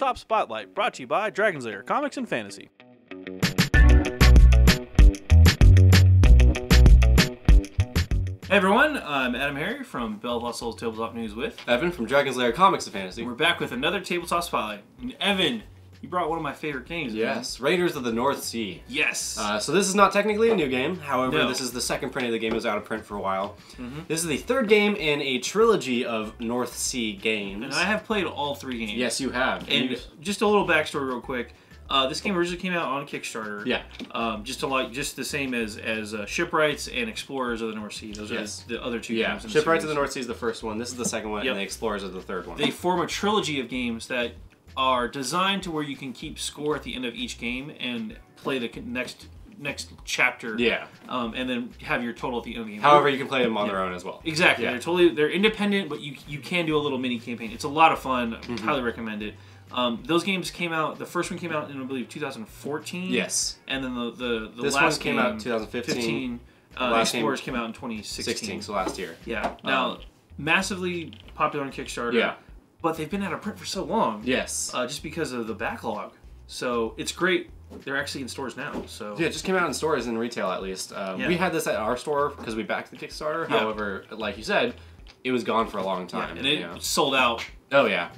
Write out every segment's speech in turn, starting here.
Tabletop Spotlight, brought to you by Dragon's Lair Comics and Fantasy. Hey everyone, I'm AdamHarry from Bell Hustle's Tabletop News with Evan from Dragon's Lair Comics and Fantasy. We're back with another Tabletop Spotlight. And Evan, you brought one of my favorite games. Yes, Raiders of the North Sea. Yes. So this is not technically a new game. However, No. This is the second print of the game. It was out of print for a while. This is the third game in a trilogy of North Sea games. And I have played all three games. Yes, you have. And just a little backstory real quick. This game originally came out on Kickstarter. Yeah. Just the same as Shipwrights and Explorers of the North Sea. Those are the other two games. In the Shipwrights of series. the North Sea is the first one. This is the second one, and the Explorers are the third one. They form a trilogy of games that are designed to where you can keep score at the end of each game and play the next chapter. Yeah. And then have your total at the end of the game. However, you can play them on their own as well. Exactly. Yeah. They're independent, but you can do a little mini campaign. It's a lot of fun. Highly recommend it. Those games came out. The first one came out in, I believe, 2014. Yes. And then the this last one came out in 2015. Explorers came out in 2016. So last year. Yeah. Now, massively popular on Kickstarter. Yeah. But they've been out of print for so long. Yes. Just because of the backlog. So it's great. They're actually in stores now. So yeah, it just came out in stores, in retail at least. We had this at our store because we backed the Kickstarter. Yeah. However, like you said, it was gone for a long time. and it sold out. Oh yeah.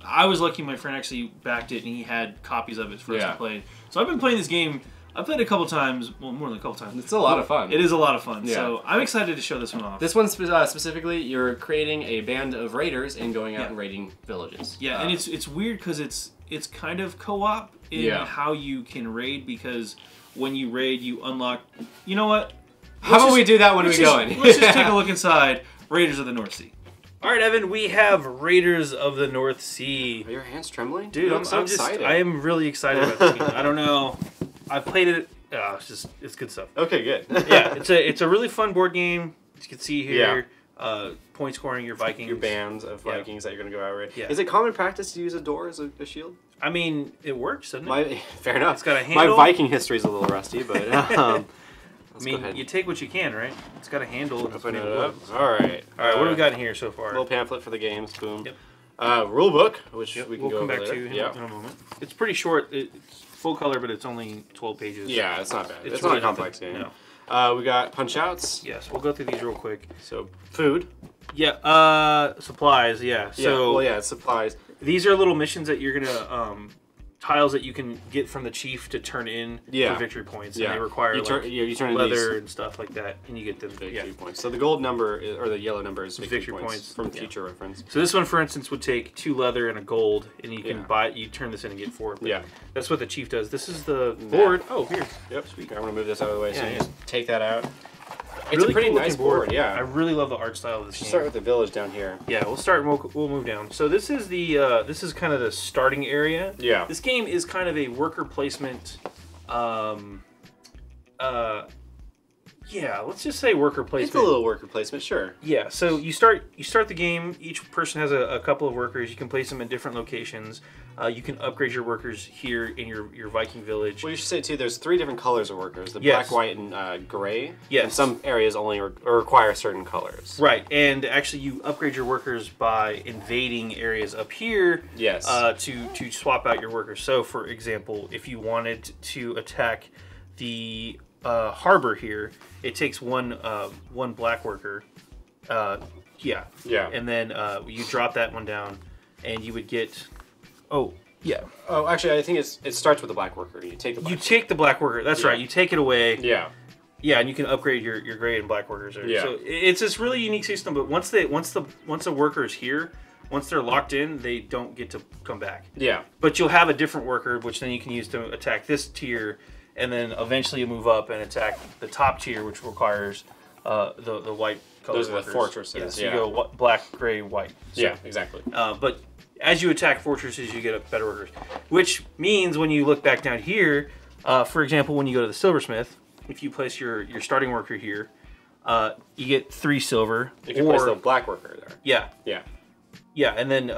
I was lucky my friend actually backed it and he had copies of it for us to play. So I've been playing this game. I played it a couple times, well, more than a couple times. It's a lot of fun. It is a lot of fun. Yeah. So I'm excited to show this one off. This one specifically, you're creating a band of raiders and going out and raiding villages. Yeah, and it's weird because it's kind of co-op in how you can raid, because when you raid, you unlock. You know what? How about we do that when we go in? Let's just take a look inside Raiders of the North Sea. All right, Evan, we have Raiders of the North Sea. Are your hands trembling? Dude, I'm so excited. I am really excited about this game. I don't know. I've played it. It's good stuff. Okay, good. Yeah, it's a really fun board game. As you can see here, point scoring your Vikings. Your bands of Vikings that you're going to go out raid. Yeah. Is it common practice to use a door as a shield? I mean, it works, doesn't it? Fair enough. It's got a handle. My Viking history is a little rusty, but I mean, you take what you can, right? It's got a handle. Open it up. All right. What do we got in here so far? Little pamphlet for the games. Boom. Yep. Rule book, which we can we'll go come over back later. to in a moment. It's pretty short. It's full color, but it's only 12 pages. Yeah, it's not bad. It's really not a complex game. No. We got punch outs. Yes, we'll go through these real quick. So food. Yeah. Supplies. Yeah. So it's supplies. These are little missions that you're gonna tiles that you can get from the chief to turn in for victory points. And they require you turn leather and stuff like that, and you get them victory points. So the gold number or the yellow number is victory points from future reference. So this one, for instance, would take 2 leather and a gold, and you can buy. You turn this in and get 4. Yeah, that's what the chief does. This is the board. Oh, here. Yep. Sweet. I'm gonna move this out of the way so you just take that out. It's really a pretty cool nice board. Yeah. I really love the art style of this game. Start with the village down here. Yeah, we'll start and we'll move down. So this is this is kind of the starting area. Yeah. This game is kind of a worker placement. Yeah, let's just say worker placement. It's a little worker placement, sure. Yeah. So you start the game. Each person has a couple of workers. You can place them in different locations. You can upgrade your workers here in your Viking village. Well, you should say too. There's 3 different colors of workers: the black, white, and gray. Yes. And some areas only require certain colors. Right, and actually, you upgrade your workers by invading areas up here. Yes. To swap out your workers. So, for example, if you wanted to attack the harbor here, it takes one black worker. Yeah. And then you drop that one down, and you would get. Oh, yeah. Oh, actually, I think it starts with the black worker. You take the black. You take the black worker. That's right. You take it away. Yeah. Yeah, and you can upgrade your gray and black workers. Yeah. So it's this really unique system. But once a worker is here, once they're locked in, they don't get to come back. Yeah. But you'll have a different worker, which then you can use to attack this tier, and then eventually you move up and attack the top tier, which requires the white color. Those are the fortresses. Yeah, so you go black, gray, white. So, yeah, exactly. But as you attack fortresses, you get better workers. Which means when you look back down here, for example, when you go to the silversmith, if you place your starting worker here, you get 3 silver. If you place the black worker there. Yeah. Yeah. Yeah, and then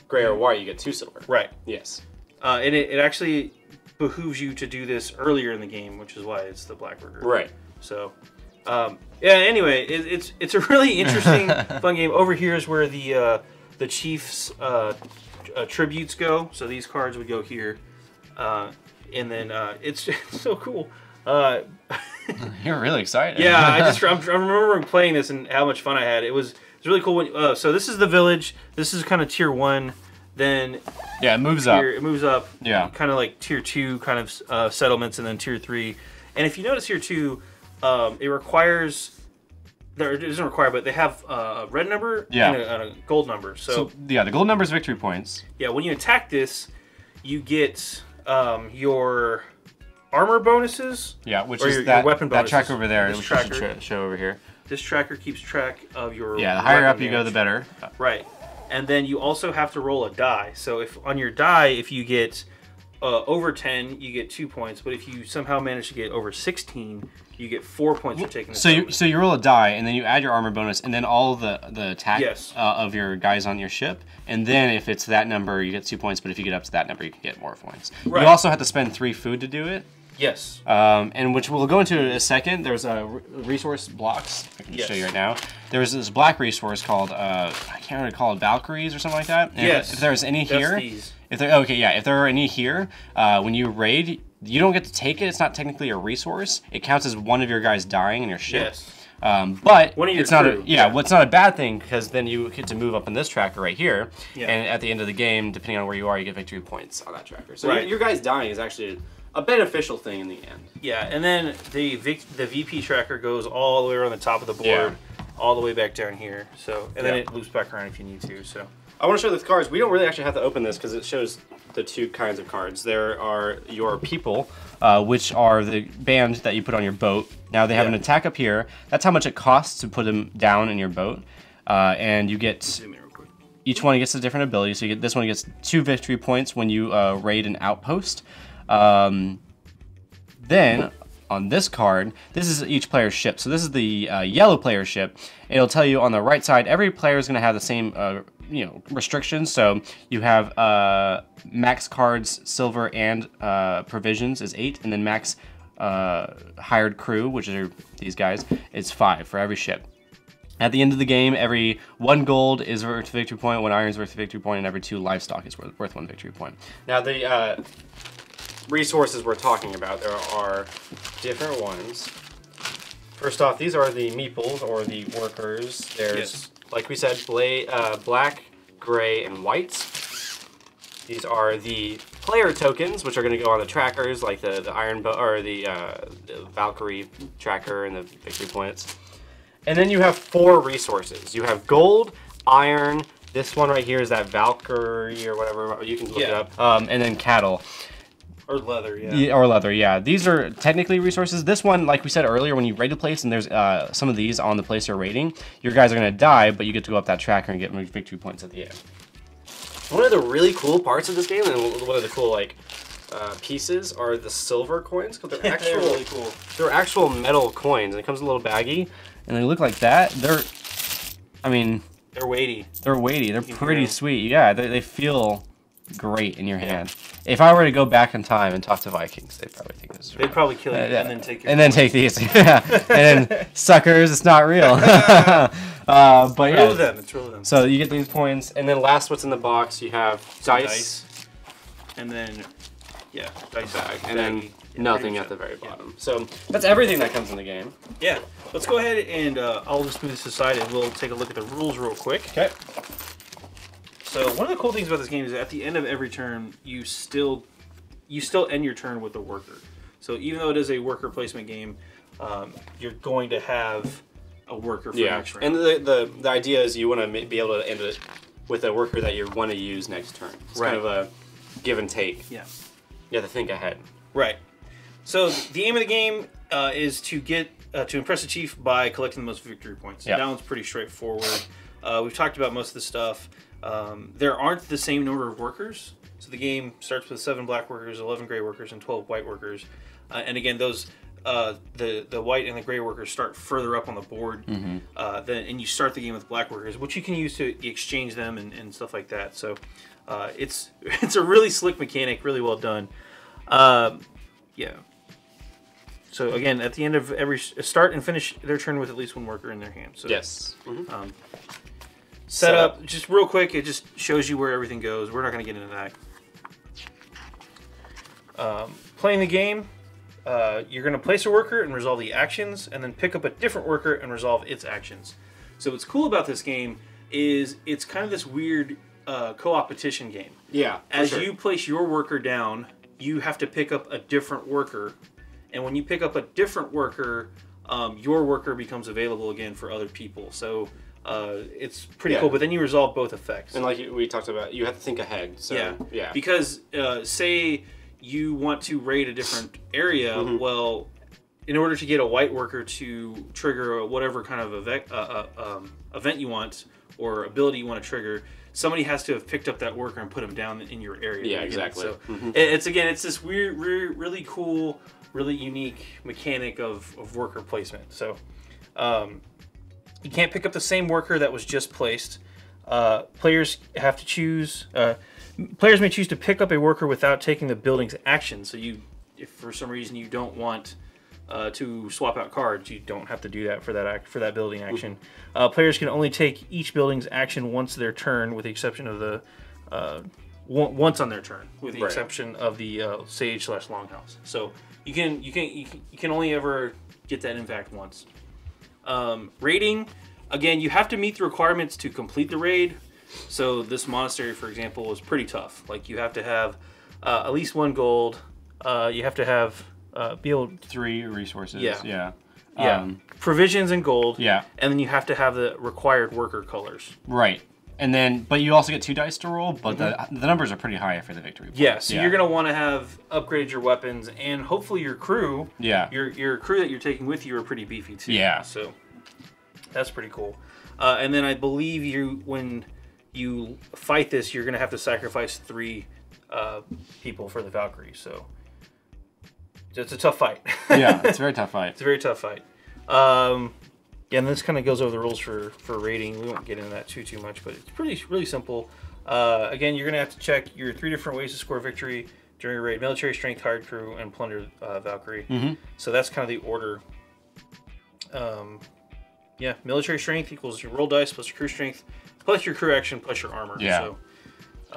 gray or white, you get 2 silver. Right. Yes. And it actually behooves you to do this earlier in the game, which is why it's the black worker. Right. So, yeah. Anyway, it's a really interesting, fun game. Over here is where the chief's tributes go. So these cards would go here, and then it's so cool. You're really excited. Yeah, I'm remembering playing this and how much fun I had. It's really cool. When, so this is the village. This is kind of tier 1. Then yeah, it moves up. It moves up. Yeah, kind of like tier 2 kind of settlements, and then tier 3. And if you notice here too, it requires. It doesn't require, but they have a red number and a gold number. So yeah, the gold number is victory points. Yeah, when you attack this, you get your armor bonuses. Yeah, which is your weapon bonuses. That track over there, which tracker. we should show over here. This tracker keeps track of your the higher up you go, the better. Right. And then you also have to roll a die. So if on your die, if you get over 10, you get 2 points. But if you somehow manage to get over 16, you get 4 points for taking the So you roll a die, and then you add your armor bonus, and then all the attack of your guys on your ship. And then if it's that number, you get 2 points. But if you get up to that number, you can get more points. Right. You also have to spend 3 food to do it. Yes. And which we'll go into in a second. There's resource blocks. I can show you right now. There's this black resource called I can't really call it Valkyries or something like that. And yes. If there's any here, these. if there are any here, when you raid, you don't get to take it. It's not technically a resource. It counts as one of your guys dying in your ship. Yes. But it's not well, it's not a bad thing because then you get to move up in this tracker right here, yeah. and at the end of the game, depending on where you are, you get victory points on that tracker. So right. your guys dying is actually a beneficial thing in the end. Yeah, and then the VP tracker goes all the way around the top of the board, all the way back down here. So, and then it loops back around if you need to. So, I want to show the cards. We don't really actually have to open this because it shows the 2 kinds of cards. There are your people, which are the band that you put on your boat. Now they have an attack up here. That's how much it costs to put them down in your boat, and you get. Each one gets a different ability. So you get this one gets 2 victory points when you raid an outpost. Then on this card, this is each player's ship. So this is the yellow player ship. It'll tell you on the right side, every player is going to have the same restrictions. So you have max cards, silver, and provisions is 8, and then max hired crew, which are these guys, is 5 for every ship. At the end of the game, every 1 gold is worth a victory point, 1 iron is worth a victory point, and every 2 livestock is worth 1 victory point. Now the resources we're talking about, there are different ones. First off, these are the meeples, or the workers. There's, like we said, black, gray, and white. These are the player tokens, which are going to go on the trackers, like the iron or the Valkyrie tracker and the victory points. And then you have 4 resources. You have gold, iron. This one right here is that Valkyrie or whatever. You can look it up. And then cattle. Or leather, Or leather, yeah. These are technically resources. This one, like we said earlier, when you raid a place and there's some of these on the place you're raiding, your guys are going to die, but you get to go up that tracker and get victory points at the end. One of the really cool parts of this game, and one of the cool pieces, are the silver coins. Cause they're actual, really cool. They're actual metal coins, and it comes in a little baggie, and they look like that. They're weighty. They're weighty. They're pretty sweet. Yeah, they feel great in your hand. If I were to go back in time and talk to Vikings, they'd probably think this is real. They'd probably kill you and then take your and then take these. Yeah. And then suckers, it's not real. But yeah, it's real them. So you get these points, and then last what's in the box, you have dice. And then dice bag, and then nothing at the very bottom. So that's everything that comes in the game. Yeah. Let's go ahead and I'll just move this aside and we'll take a look at the rules real quick. Okay. So one of the cool things about this game is at the end of every turn, you still end your turn with a worker. So even though it is a worker placement game, you're going to have a worker for the next round. And the idea is you want to be able to end it with a worker that you want to use next turn. It's kind of a give and take. Yeah. You have to think ahead. Right. So the aim of the game is to get to impress the chief by collecting the most victory points. That one's pretty straightforward. We've talked about most of the stuff. There aren't the same number of workers. So the game starts with 7 black workers, 11 gray workers, and 12 white workers. And again, those the white and the gray workers start further up on the board. And you start the game with black workers, which you can use to exchange them and stuff like that. So it's a really slick mechanic, really well done. Yeah. So again, at the end of every start and finish their turn with at least 1 worker in their hand. So, yes. Setup, just real quick, it just shows you where everything goes. We're not going to get into that. Playing the game, you're going to place a worker and resolve the actions, and then pick up a different worker and resolve its actions. So what's cool about this game is it's kind of this weird co-opetition game. Yeah. As you place your worker down, you have to pick up a different worker, and when you pick up a different worker, your worker becomes available again for other people. So it's pretty cool, but then you resolve both effects. And like we talked about, you have to think ahead. So, yeah. Because say you want to raid a different area, well, in order to get a white worker to trigger whatever kind of event you want or ability you want to trigger, somebody has to have picked up that worker and put him down in your area. Yeah, exactly. So it's this weird, really cool, really unique mechanic of worker placement. So you can't pick up the same worker that was just placed. Players have to choose. Players may choose to pick up a worker without taking the building's action. So if for some reason you don't want to swap out cards, you don't have to do that for that building action. Players can only take each building's action once their turn, with the exception of the once on their turn, with the exception of the sage/longhouse. So you can only ever get that impact once. Raiding, again, you have to meet the requirements to complete the raid. So this monastery, for example, was pretty tough. Like, you have to have at least 1 gold. You have to have be able 3 resources. Yeah. Provisions and gold. Yeah. And then you have to have the required worker colors. Right. And then, but you also get 2 dice to roll, but the numbers are pretty high for the victory points. Yeah, so you're going to want to have upgraded your weapons, and hopefully your crew, your crew that you're taking with you are pretty beefy too. Yeah. So that's pretty cool. And then I believe when you fight this, you're going to have to sacrifice 3 people for the Valkyrie. So it's a tough fight. Yeah, it's a very tough fight. It's a very tough fight. Yeah, and this kind of goes over the rules for raiding. We won't get into that too much, but it's really simple. Again, you're going to have to check your 3 different ways to score victory during a raid: military strength, hired crew, and plunder Valkyrie. So that's kind of the order. Yeah, military strength equals your roll dice plus your crew strength plus your crew action plus your armor. Yeah.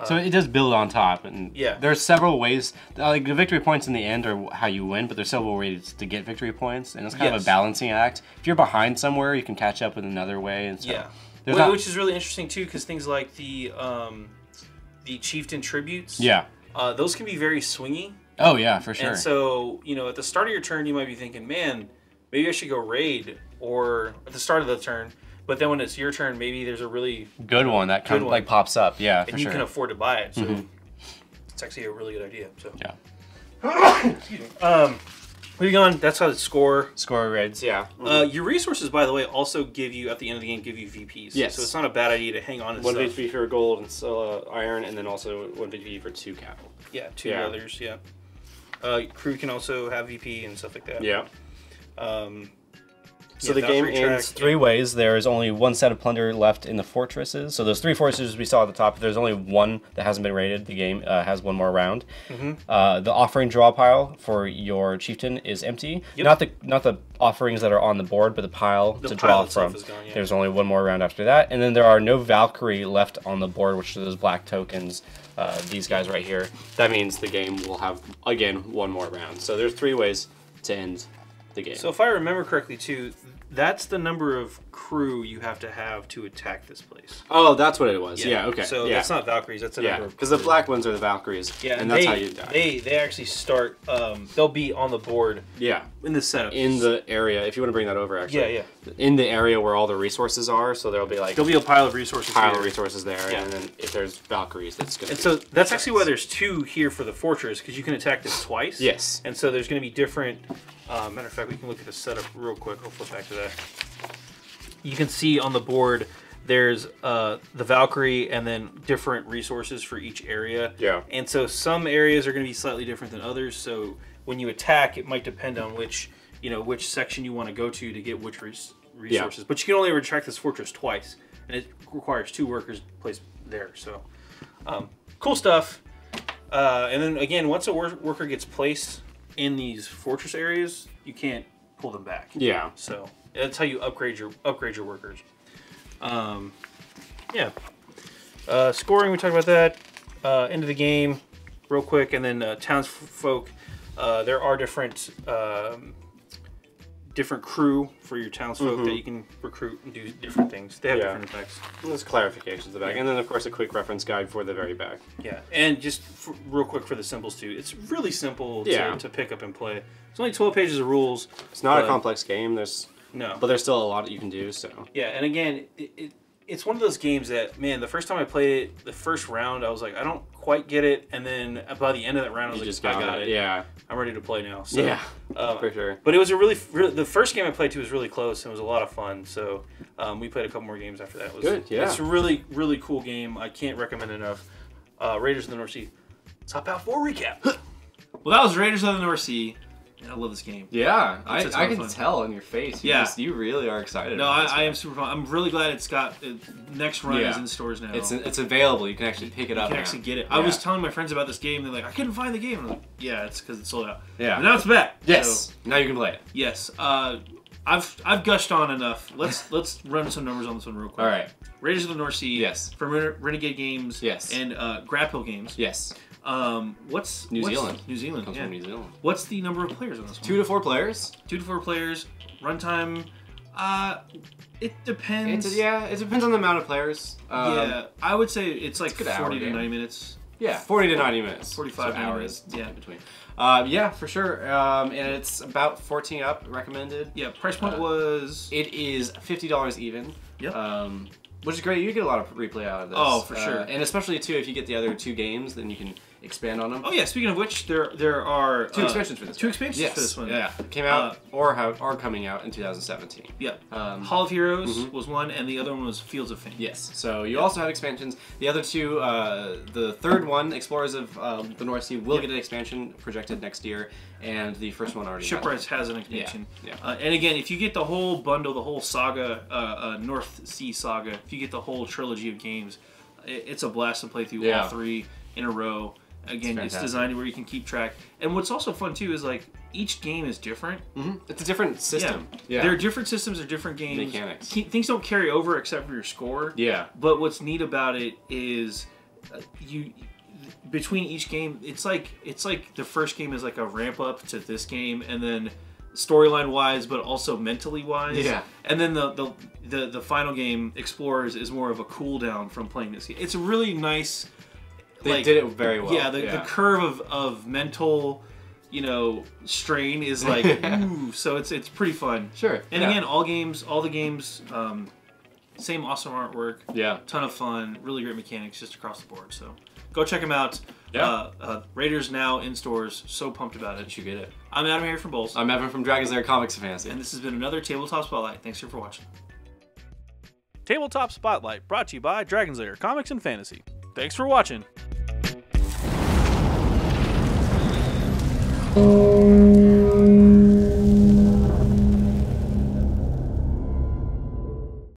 So it does build on top, and there's several ways. Like, the victory points in the end are how you win, but there's several ways to get victory points, and it's kind of a balancing act. If you're behind somewhere, you can catch up with another way, and so which is really interesting too, because things like the chieftain tributes, those can be very swingy. Oh yeah, for sure. And so at the start of your turn, you might be thinking, man, maybe I should go raid, or at the start of the turn. But then when it's your turn, maybe there's a really good one that kind of like pops up. Yeah, and you can afford to buy it. So it's actually a really good idea. So Excuse me. Moving on, that's how to score raids. Yeah. Your resources, by the way, also give you at the end of the game VPs. Yes. So it's not a bad idea to hang on to 1 stuff. VP for gold and iron, and then also 1 VP for 2 capital. Yeah, 2 others. Yeah. Crew can also have VP and stuff like that. Yeah. So the game ends 3 ways. There is only 1 set of plunder left in the fortresses. So those 3 fortresses we saw at the top, there's only 1 that hasn't been raided. The game has 1 more round. The offering draw pile for your chieftain is empty. Not the offerings that are on the board, but the pile to draw from. Is gone, There's only 1 more round after that. And then there are no Valkyrie left on the board, which are those black tokens. These guys right here. That means the game will have, again, 1 more round. So there's 3 ways to end the game. So if I remember correctly too, that's the number of crew you have to attack this place. Oh, that's what it was. Yeah, okay. So that's not Valkyries, that's a number of because the black ones are the Valkyries. Yeah, and that's how you die. They actually start, they'll be on the board. Yeah. In the setup. In the area, if you want to bring that over, actually. Yeah. In the area where all the resources are, so there'll be like... There'll be a pile of resources there, and then if there's Valkyries, that's going to be... And so that's actually why there's 2 here for the fortress, because you can attack this twice. Yes. And so there's going to be different... matter of fact, we can look at the setup real quick. I'll flip back to that. You can see on the board there's the Valkyrie and then different resources for each area. Yeah. And so some areas are going to be slightly different than others. So when you attack, it might depend on which section you want to go to get which resources. Yeah. But you can only attack this fortress twice, and it requires 2 workers placed there. So cool stuff. And then again, once a worker gets placed in these fortress areas, you can't pull them back. Yeah. So that's how you upgrade your workers. Yeah. Scoring, we talked about that. End of the game, real quick, and then townsfolk. There are different crew for your townsfolk that you can recruit and do different things. They have different effects. There's clarifications at the back, and then of course a quick reference guide for the very back. Yeah, and just real quick for the symbols too. It's really simple to pick up and play. It's only 12 pages of rules. It's not a complex game. No, but there's still a lot that you can do. So yeah, and again, it's one of those games that, man, the first time I played it, the first round, I was like, I don't quite get it, and then by the end of that round, I was like, I got it. Yeah, I'm ready to play now. So, yeah, for sure. But it was the first game I played too was really close, and it was a lot of fun. So we played a couple more games after that. It was good. Yeah, it's a really, really cool game. I can't recommend it enough. Raiders of the North Sea. Top Out 4 recap. Well, that was Raiders of the North Sea. I love this game. Yeah, I can tell in your face. You really are excited. No, I am super fun. I'm really glad it's got next run is in stores now. It's available. You can actually pick it up. You can actually get it. I was telling my friends about this game. They're like, I couldn't find the game. I'm like, yeah, it's because it's sold out. Yeah. But now it's back. Yes. So, now you can play it. Yes. I've gushed on enough. Let's run some numbers on this one real quick. All right. Raiders of the North Sea. Yes. From Renegade Games. Yes. And Graphill Games. Yes. What's New Zealand? New Zealand. Comes from New Zealand. What's the number of players on this one? 2 to 4 players. 2 to 4 players. Runtime. It depends. It depends on the amount of players. Yeah, I would say it's like 40 to game. 90 minutes. Yeah, 40 to 90 minutes. 45 hours. Yeah, in between. Yeah, for sure. And it's about 14 up recommended. Yeah, price point was. It is $50 even. Yep. Which is great. You get a lot of replay out of this. Oh, for sure. And especially too, if you get the other 2 games, then you can expand on them. Oh yeah. Speaking of which, there are 2 expansions for this. 2 expansions for this one. Yeah, came out or coming out in 2017. Yeah. Hall of Heroes was one, and the other one was Fields of Fame. Yes. So you also have expansions. The other 2, the third one, Explorers of the North Sea, will get an expansion projected next year, and the first one already. Shipwrights has an expansion. Yeah. And again, if you get the whole bundle, the whole saga, North Sea saga, if you get the whole trilogy of games, it's a blast to play through all 3 in a row. Again, it's designed where you can keep track. And what's also fun too is like each game is different. It's a different system. Yeah. There are different systems, there are different games. Mechanics. Things don't carry over except for your score. Yeah. But what's neat about it is between each game, it's like the first game is like a ramp up to this game, and then storyline wise, but also mentally wise. Yeah. And then the final game, Explorers, is more of a cool down from playing this game. It's a really nice. They did it very well. Yeah, the curve of mental, strain is like ooh, so it's pretty fun. Sure. And again, all the games, same awesome artwork. Yeah. Ton of fun, really great mechanics just across the board. So go check them out. Yeah. Raiders now in stores. So pumped about it. You should get it. I'm AdamHarry from Bowls. I'm Evan from Dragon's Lair Comics and Fantasy. And this has been another Tabletop Spotlight. Thanks for watching. Tabletop Spotlight brought to you by Dragon's Lair Comics and Fantasy. Thanks for watching.